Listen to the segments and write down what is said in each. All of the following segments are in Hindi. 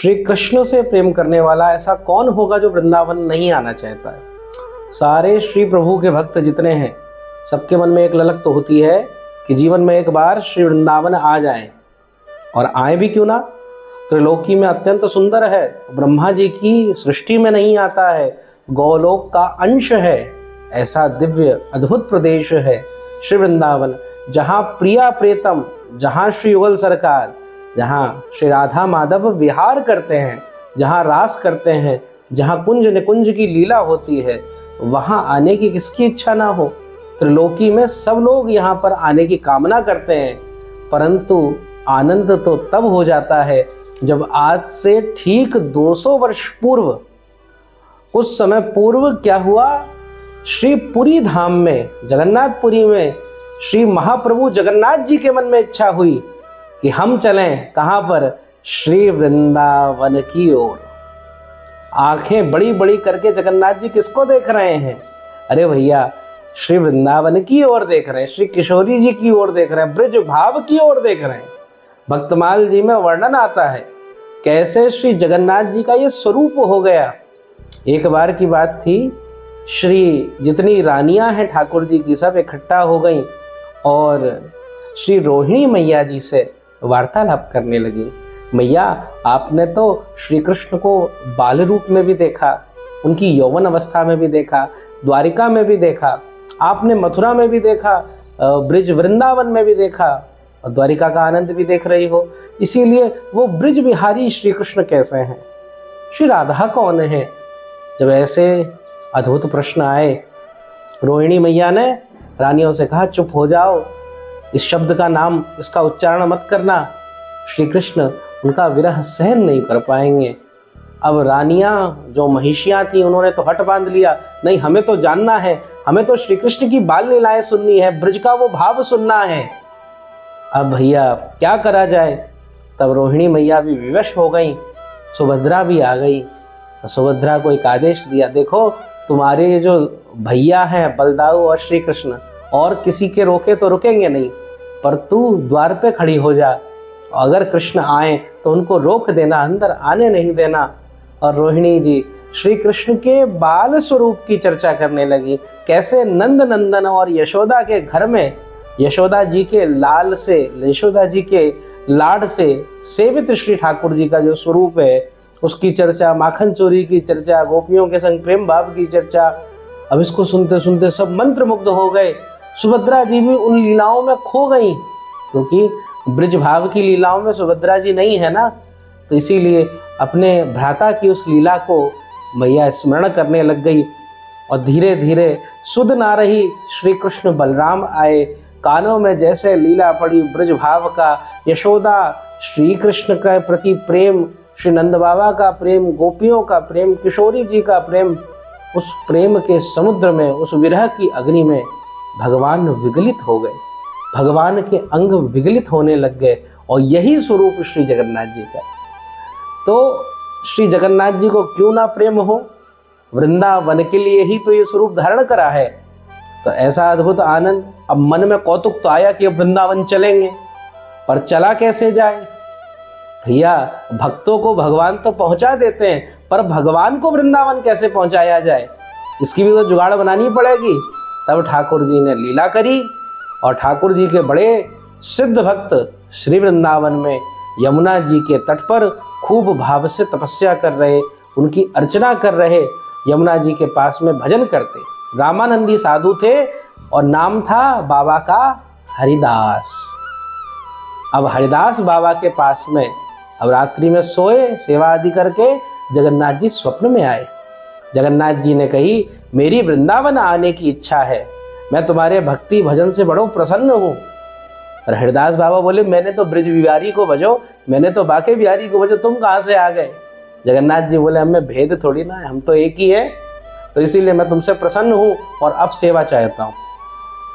श्री कृष्ण से प्रेम करने वाला ऐसा कौन होगा जो वृंदावन नहीं आना चाहता है। सारे श्री प्रभु के भक्त जितने हैं सबके मन में एक ललक तो होती है कि जीवन में एक बार श्री वृंदावन आ जाएं, और आए भी क्यों ना। त्रिलोकी में अत्यंत सुंदर है, ब्रह्मा जी की सृष्टि में नहीं आता है, गौलोक का अंश है, ऐसा दिव्य अद्भुत प्रदेश है श्री वृंदावन, जहाँ प्रिया प्रियतम, जहाँ श्री युगल सरकार, जहाँ श्री राधा माधव विहार करते हैं, जहाँ रास करते हैं, जहाँ कुंज निकुंज की लीला होती है, वहाँ आने की किसकी इच्छा ना हो। त्रिलोकी में सब लोग यहाँ पर आने की कामना करते हैं, परंतु आनंद तो तब हो जाता है जब आज से ठीक 200 वर्ष पूर्व, कुछ समय पूर्व क्या हुआ, श्री पुरी धाम में, जगन्नाथपुरी में श्री महाप्रभु जगन्नाथ जी के मन में इच्छा हुई कि हम चलें कहाँ पर, श्री वृंदावन की ओर। आंखें बड़ी बड़ी करके जगन्नाथ जी किसको देख रहे हैं? अरे भैया, श्री वृंदावन की ओर देख रहे हैं, श्री किशोरी जी की ओर देख रहे हैं, ब्रज भाव की ओर देख रहे हैं। भक्तमाल जी में वर्णन आता है कैसे श्री जगन्नाथ जी का ये स्वरूप हो गया। एक बार की बात थी, श्री जितनी रानियां हैं ठाकुर जी की सब इकट्ठा हो गईं और श्री रोहिणी मैया जी से वार्तालाप करने लगी। मैया, आपने तो श्री कृष्ण को बाल रूप में भी देखा, उनकी यौवन अवस्था में भी देखा, द्वारिका में भी देखा, आपने मथुरा में भी देखा, ब्रिज वृंदावन में भी देखा, और द्वारिका का आनंद भी देख रही हो, इसीलिए वो ब्रिज विहारी श्री कृष्ण कैसे हैं, श्री राधा कौन है? जब ऐसे अद्भुत प्रश्न आए, रोहिणी मैया ने रानियों से कहा, चुप हो जाओ, इस शब्द का नाम, इसका उच्चारण मत करना, श्री कृष्ण उनका विरह सहन नहीं कर पाएंगे। अब रानियां जो महिषियां थी उन्होंने तो हट बांध लिया, नहीं हमें तो जानना है, हमें तो श्री कृष्ण की बाल लीलाएं सुननी है, ब्रज का वो भाव सुनना है। अब भैया क्या करा जाए? तब रोहिणी मैया भी विवश हो गई, सुभद्रा भी आ गई। सुभद्रा को एक आदेश दिया, देखो तुम्हारे जो भैया हैं बलदाऊ और श्री कृष्ण, और किसी के रोके तो रुकेंगे नहीं, पर तू द्वार पे खड़ी हो जा, अगर कृष्ण आए तो उनको रोक देना, अंदर आने नहीं देना। और रोहिणी जी श्री कृष्ण के बाल स्वरूप की चर्चा करने लगी, कैसे नंद नंदन और यशोदा के घर में यशोदा जी के लाल से, यशोदा जी के लाड से सेवित श्री ठाकुर जी का जो स्वरूप है उसकी चर्चा, माखन चोरी की चर्चा, गोपियों के संग प्रेम भाव की चर्चा। अब इसको सुनते सुनते सब मंत्रमुग्ध हो गए। सुभद्रा जी भी उन लीलाओं में खो गई, क्योंकि ब्रिज भाव की लीलाओं में सुभद्रा जी नहीं है ना, तो इसीलिए अपने भ्राता की उस लीला को मैया स्मरण करने लग गई। और धीरे धीरे सुध ना रही, श्री कृष्ण बलराम आए, कानों में जैसे लीला पड़ी ब्रज भाव का, यशोदा श्री कृष्ण के प्रति प्रेम, श्री नंद बाबा का प्रेम, गोपियों का प्रेम, किशोरी जी का प्रेम, उस प्रेम के समुद्र में, उस विरह की अग्नि में भगवान विगलित हो गए, भगवान के अंग विगलित होने लग गए। और यही स्वरूप श्री जगन्नाथ जी का। तो श्री जगन्नाथ जी को क्यों ना प्रेम हो, वृंदावन के लिए ही तो ये स्वरूप धारण करा है। तो ऐसा अद्भुत आनंद, अब मन में कौतुक तो आया कि अब वृंदावन चलेंगे, पर चला कैसे जाए? भैया, भक्तों को भगवान तो पहुंचा देते हैं, पर भगवान को वृंदावन कैसे पहुंचाया जाए, इसकी भी तो जुगाड़ बनानी पड़ेगी। तब ठाकुर जी ने लीला करी, और ठाकुर जी के बड़े सिद्ध भक्त श्री वृंदावन में यमुना जी के तट पर खूब भाव से तपस्या कर रहे, उनकी अर्चना कर रहे, यमुना जी के पास में भजन करते। रामानंदी साधु थे और नाम था बाबा का हरिदास। अब हरिदास बाबा के पास में अब रात्रि में सोए, सेवा आदि करके जगन्नाथ जी स्वप्न में आए। जगन्नाथ जी ने कही, मेरी वृंदावन आने की इच्छा है, मैं तुम्हारे भक्ति भजन से बड़ो प्रसन्न हूँ। और हरिदास बाबा बोले, मैंने तो ब्रिज बिहारी को भजो, मैंने तो बाके बिहारी को भजो, तुम कहाँ से आ गए? जगन्नाथ जी बोले, हमें भेद थोड़ी ना है, हम तो एक ही है, तो इसीलिए मैं तुमसे प्रसन्न हूँ और अब सेवा चाहता हूँ।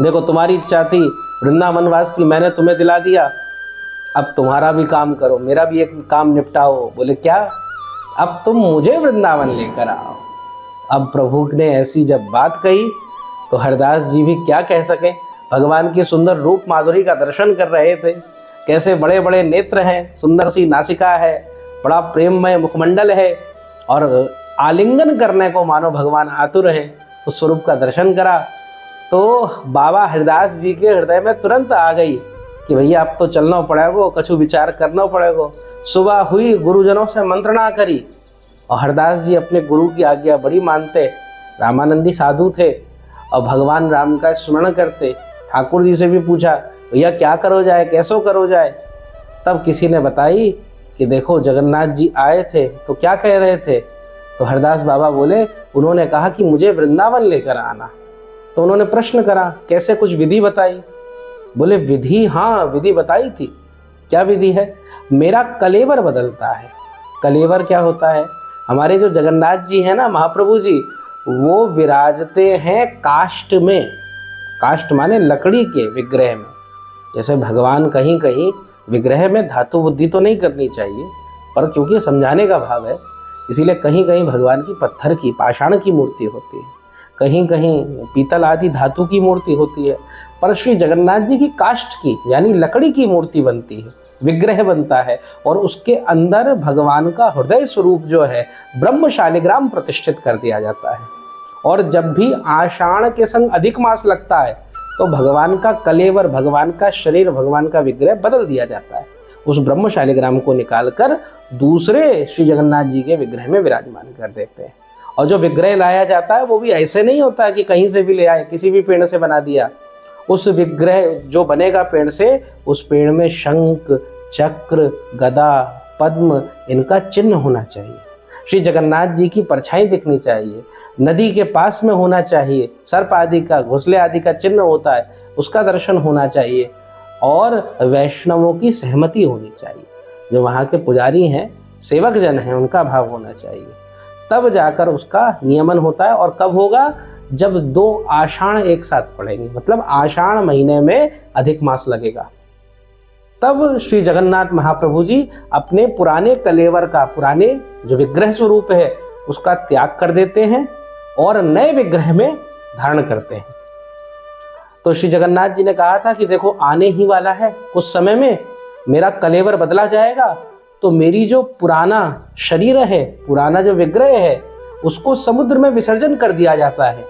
देखो, तुम्हारी इच्छा थी वृंदावनवास की, मैंने तुम्हें दिला दिया, अब तुम्हारा भी काम करो, मेरा भी एक काम निपटाओ। बोले, क्या? अब तुम मुझे वृंदावन लेकर आओ। अब प्रभु ने ऐसी जब बात कही तो हरदास जी भी क्या कह सके। भगवान की सुंदर रूप माधुरी का दर्शन कर रहे थे, कैसे बड़े बड़े नेत्र हैं, सुंदर सी नासिका है, बड़ा प्रेममय मुखमंडल है और आलिंगन करने को मानो भगवान आतुर है। उस स्वरूप का दर्शन करा तो बाबा हरिदास जी के हृदय में तुरंत आ गई कि भैया अब तो चलना पड़ेगा, कछु विचार करना पड़ेगा। सुबह हुई, गुरुजनों से मंत्रणा करी और हरिदास जी अपने गुरु की आज्ञा बड़ी मानते, रामानंदी साधु थे और भगवान राम का स्मरण करते। ठाकुर जी से भी पूछा भैया क्या करो जाए, कैसो करो जाए। तब किसी ने बताई कि देखो जगन्नाथ जी आए थे तो क्या कह रहे थे। तो हरदास बाबा बोले, उन्होंने कहा कि मुझे वृंदावन लेकर आना। तो उन्होंने प्रश्न करा कैसे, कुछ विधि बताई। बोले विधि, हाँ विधि बताई थी। क्या विधि है? मेरा कलेवर बदलता है। कलेवर क्या होता है? हमारे जो जगन्नाथ जी हैं ना, महाप्रभु जी, वो विराजते हैं काष्ठ में। काष्ठ माने लकड़ी के विग्रह में। जैसे भगवान कहीं कहीं विग्रह में धातु बुद्धि तो नहीं करनी चाहिए, पर क्योंकि समझाने का भाव है इसीलिए कहीं कहीं भगवान की पत्थर की, पाषाण की मूर्ति होती है, कहीं कहीं पीतल आदि धातु की मूर्ति होती है, पर श्री जगन्नाथ जी की काष्ठ की यानी लकड़ी की मूर्ति बनती है, विग्रह बनता है और उसके अंदर भगवान का हृदय स्वरूप जो है ब्रह्म शालिग्राम प्रतिष्ठित कर दिया जाता है। और जब भी आषाढ़ के संग अधिक मास लगता है तो भगवान का कलेवर, भगवान का शरीर, भगवान का विग्रह बदल दिया जाता है। उस ब्रह्म शालिग्राम को निकालकर दूसरे श्री जगन्नाथ जी के विग्रह में विराजमान कर देते हैं। और जो विग्रह लाया जाता है वो भी ऐसे नहीं होता है कि कहीं से भी ले आए, किसी भी पेड़ से बना दिया। उस विग्रह जो बनेगा पेड़ से, उस पेड़ में शंख, चक्र, गदा, पद्म इनका चिन्ह होना चाहिए। श्री जगन्नाथ जी की परछाई दिखनी चाहिए, नदी के पास में होना चाहिए, सर्प आदि का, घोंसले आदि का चिन्ह होता है उसका दर्शन होना चाहिए और वैष्णवों की सहमति होनी चाहिए। जो वहाँ के पुजारी हैं, सेवक जन हैं, उनका भाव होना चाहिए। तब जाकर उसका नियमन होता है। और कब होगा? जब 2 आषाढ़ एक साथ पड़ेंगे, मतलब आषाढ़ महीने में अधिक मास लगेगा। तब श्री जगन्नाथ महाप्रभु जी अपने पुराने कलेवर का, पुराने जो विग्रह स्वरूप है उसका त्याग कर देते हैं और नए विग्रह में धारण करते हैं। तो श्री जगन्नाथ जी ने कहा था कि देखो आने ही वाला है, कुछ समय में मेरा कलेवर बदला जाएगा, तो मेरी जो पुराना शरीर है, पुराना जो विग्रह है, उसको समुद्र में विसर्जन कर दिया जाता है,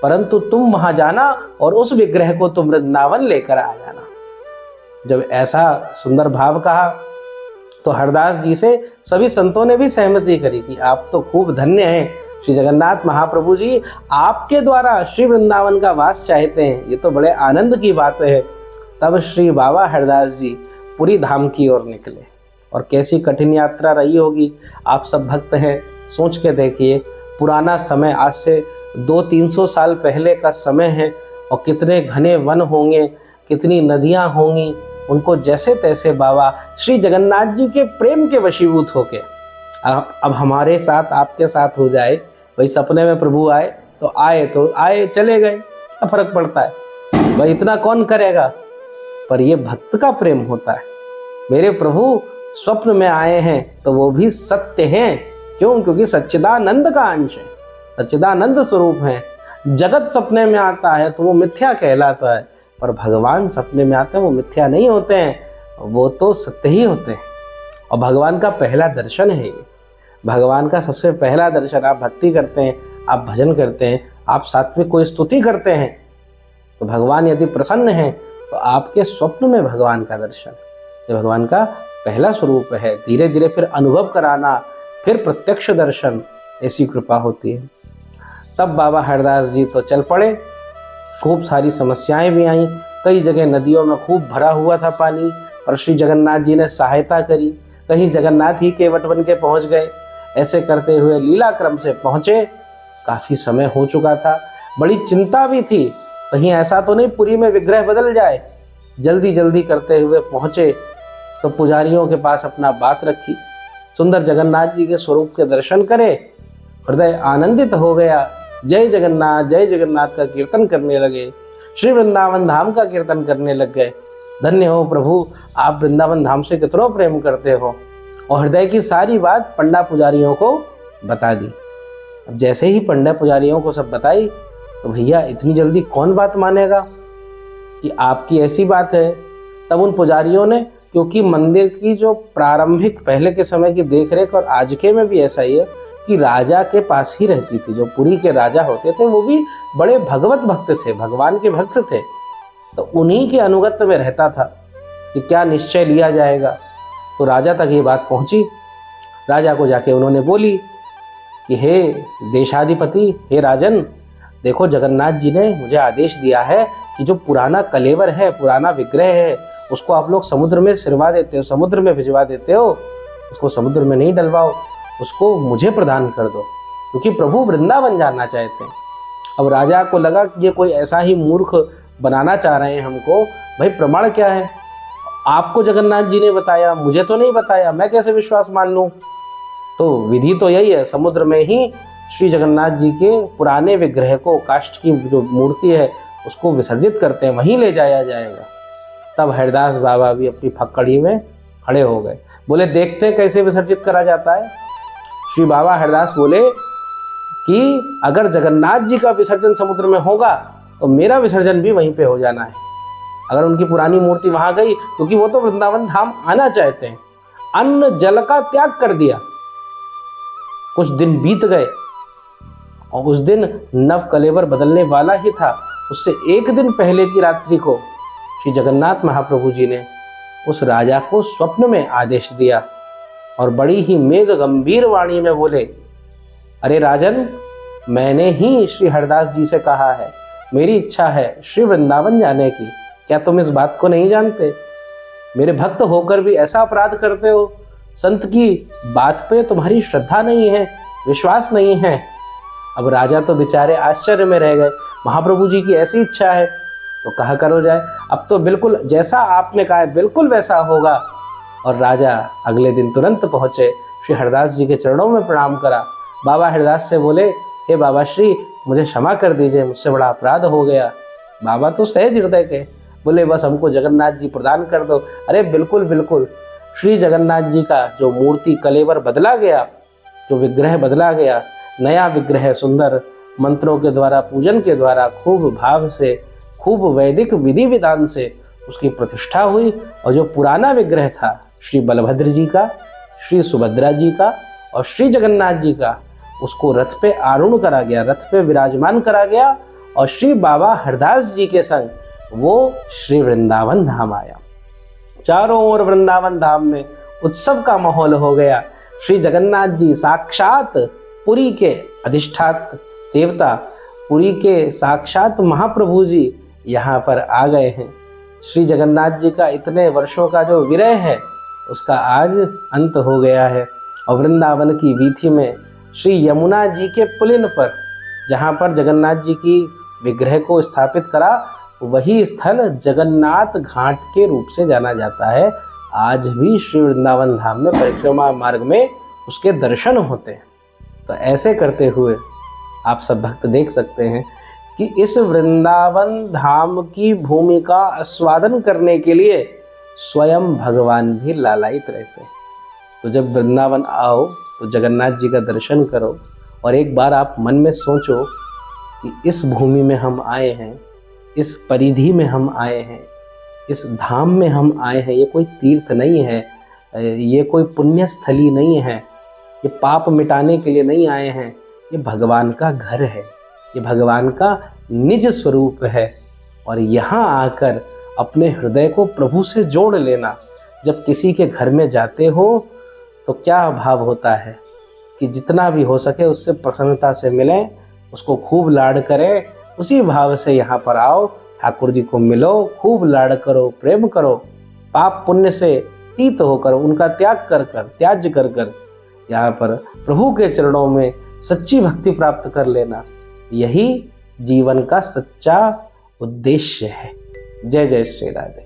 परंतु तुम वहां जाना और उस विग्रह को तुम वृंदावन लेकर आ जाना। जब ऐसा सुंदर भाव कहा तो हरदास जी से सभी संतों ने भी सहमति करी कि आप तो खूब धन्य हैं श्री जगन्नाथ महाप्रभु जी, आपके द्वारा श्री वृंदावन का वास चाहते हैं, ये तो बड़े आनंद की बात है। तब श्री बाबा हरदास जी पुरी धाम की ओर निकले। और कैसी कठिन यात्रा रही होगी, आप सब भक्त हैं, सोच के देखिए। पुराना समय, आज से 200-300 साल पहले का समय है और कितने घने वन होंगे, कितनी नदियां होंगी, उनको जैसे तैसे बाबा श्री जगन्नाथ जी के प्रेम के वशीभूत होके अब हमारे साथ, आपके साथ हो जाए। भाई सपने में प्रभु आए तो आए, चले गए, क्या फर्क पड़ता है भाई, इतना कौन करेगा। पर ये भक्त का प्रेम होता है। मेरे प्रभु स्वप्न में आए हैं तो वो भी सत्य हैं। क्यों? क्योंकि सच्चिदानंद का अंश है, सच्चिदानंद स्वरूप है। जगत सपने में आता है तो वो मिथ्या कहलाता है, पर भगवान सपने में आते हैं वो मिथ्या नहीं होते हैं, वो तो सत्य ही होते हैं। और भगवान का पहला दर्शन है ये, भगवान का सबसे पहला दर्शन। आप भक्ति करते हैं, आप भजन करते हैं, आप सात्विक कोई स्तुति करते हैं, तो भगवान यदि प्रसन्न हैं तो आपके स्वप्न में भगवान का दर्शन, ये भगवान का पहला स्वरूप है। धीरे धीरे फिर अनुभव कराना, फिर प्रत्यक्ष दर्शन, ऐसी कृपा होती है। तब बाबा हरदास जी तो चल पड़े। खूब सारी समस्याएं भी आईं, कई जगह नदियों में खूब भरा हुआ था पानी, पर श्री जगन्नाथ जी ने सहायता करी। कहीं जगन्नाथ ही केवट बन के पहुँच गए। ऐसे करते हुए लीला क्रम से पहुँचे। काफ़ी समय हो चुका था, बड़ी चिंता भी थी, कहीं ऐसा तो नहीं पुरी में विग्रह बदल जाए। जल्दी जल्दी करते हुए पहुँचे तो पुजारियों के पास अपना बात रखी, सुंदर जगन्नाथ जी के स्वरूप के दर्शन करे, हृदय आनंदित हो गया। जय जगन्नाथ का कीर्तन करने लगे, श्री वृंदावन धाम का कीर्तन करने लग गए। धन्य हो प्रभु, आप वृंदावन धाम से कितना प्रेम करते हो। और हृदय की सारी बात पंडा पुजारियों को बता दी। अब जैसे ही पंडा पुजारियों को सब बताई तो भैया इतनी जल्दी कौन बात मानेगा कि आपकी ऐसी बात है। तब उन पुजारियों ने क्योंकि मंदिर की जो प्रारंभिक पहले के समय की देखरेख और आज के में भी ऐसा ही है कि राजा के पास ही रहती थी। जो पुरी के राजा होते थे वो भी बड़े भगवत भक्त थे, भगवान के भक्त थे, तो उन्हीं के अनुगत्य में रहता था कि क्या निश्चय लिया जाएगा। तो राजा तक ये बात पहुंची। राजा को जाके उन्होंने बोली कि हे देशाधिपति, हे राजन, देखो जगन्नाथ जी ने मुझे आदेश दिया है कि जो पुराना कलेवर है, पुराना विग्रह है, उसको आप लोग समुद्र में सिरवा देते हो, समुद्र में भिजवा देते हो, उसको समुद्र में नहीं डलवाओ, उसको मुझे प्रदान कर दो, क्योंकि प्रभु वृंदावन जाना चाहते हैं। अब राजा को लगा कि ये कोई ऐसा ही मूर्ख बनाना चाह रहे हैं हमको। भाई प्रमाण क्या है? आपको जगन्नाथ जी ने बताया, मुझे तो नहीं बताया, मैं कैसे विश्वास मान लूं? तो विधि तो यही है, समुद्र में ही श्री जगन्नाथ जी के पुराने विग्रह को, काष्ठ की जो मूर्ति है उसको विसर्जित करते हैं, वहीं ले जाया जाएगा। तब हरिदास बाबा भी अपनी फक्कड़ी में खड़े हो गए, बोले देखते हैं कैसे विसर्जित करा जाता है। श्री बाबा हरिदास बोले कि अगर जगन्नाथ जी का विसर्जन समुद्र में होगा तो मेरा विसर्जन भी वहीं पे हो जाना है। अगर उनकी पुरानी मूर्ति वहां गई, क्योंकि वो तो वृंदावन धाम आना चाहते हैं, अन्न जल का त्याग कर दिया। कुछ दिन बीत गए और उस दिन नव कलेवर बदलने वाला ही था। उससे एक दिन पहले की रात्रि को श्री जगन्नाथ महाप्रभु जी ने उस राजा को स्वप्न में आदेश दिया और बड़ी ही मेघ गंभीर वाणी में बोले, अरे राजन, मैंने ही श्री हरिदास जी से कहा है, मेरी इच्छा है श्री वृंदावन जाने की। क्या तुम इस बात को नहीं जानते? मेरे भक्त होकर भी ऐसा अपराध करते हो। संत की बात पे तुम्हारी श्रद्धा नहीं है, विश्वास नहीं है। अब राजा तो बेचारे आश्चर्य में रह गए। महाप्रभु जी की ऐसी इच्छा है तो कहा करो जाए, अब तो बिल्कुल जैसा आपने कहा है बिल्कुल वैसा होगा। और राजा अगले दिन तुरंत पहुंचे, श्री हरिदास जी के चरणों में प्रणाम करा। बाबा हरिदास से बोले, हे बाबा श्री, मुझे क्षमा कर दीजिए, मुझसे बड़ा अपराध हो गया। बाबा तो सहज हृदय के, बोले बस हमको जगन्नाथ जी प्रदान कर दो। अरे बिल्कुल बिल्कुल। श्री जगन्नाथ जी का जो मूर्ति कलेवर बदला गया, जो विग्रह बदला गया, नया विग्रह सुंदर मंत्रों के द्वारा, पूजन के द्वारा, खूब भाव से, खूब वैदिक विधि विधान से उसकी प्रतिष्ठा हुई। और जो पुराना विग्रह था श्री बलभद्र जी का, श्री सुभद्रा जी का और श्री जगन्नाथ जी का, उसको रथ पे आरूढ़ करा गया, रथ पे विराजमान करा गया और श्री बाबा हरदास जी के संग वो श्री वृंदावन धाम आया। चारों ओर वृंदावन धाम में उत्सव का माहौल हो गया। श्री जगन्नाथ जी साक्षात पुरी के अधिष्ठात देवता, पुरी के साक्षात महाप्रभु जी यहाँ पर आ गए हैं। श्री जगन्नाथ जी का इतने वर्षों का जो विरह है उसका आज अंत हो गया है। और वृंदावन की वीथी में श्री यमुना जी के पुलिन पर, जहाँ पर जगन्नाथ जी की विग्रह को स्थापित करा, वही स्थल जगन्नाथ घाट के रूप से जाना जाता है। आज भी श्री वृंदावन धाम में परिक्रमा मार्ग में उसके दर्शन होते हैं। तो ऐसे करते हुए आप सब भक्त देख सकते हैं कि इस वृंदावन धाम की भूमि का आस्वादन करने के लिए स्वयं भगवान भी लालायित रहते हैं। तो जब वृंदावन आओ तो जगन्नाथ जी का दर्शन करो और एक बार आप मन में सोचो कि इस भूमि में हम आए हैं, इस परिधि में हम आए हैं, इस धाम में हम आए हैं। ये कोई तीर्थ नहीं है, ये कोई पुण्य स्थली नहीं है, ये पाप मिटाने के लिए नहीं आए हैं। ये भगवान का घर है, ये भगवान का निज स्वरूप है। और यहाँ आकर अपने हृदय को प्रभु से जोड़ लेना। जब किसी के घर में जाते हो तो क्या भाव होता है कि जितना भी हो सके उससे प्रसन्नता से मिलें, उसको खूब लाड करें। उसी भाव से यहाँ पर आओ, ठाकुर जी को मिलो, खूब लाड करो, प्रेम करो, पाप पुण्य से तीत होकर, उनका त्याग कर कर, त्याज्य कर कर यहाँ पर प्रभु के चरणों में सच्ची भक्ति प्राप्त कर लेना। यही जीवन का सच्चा उद्देश्य है। जय जय श्री राधे।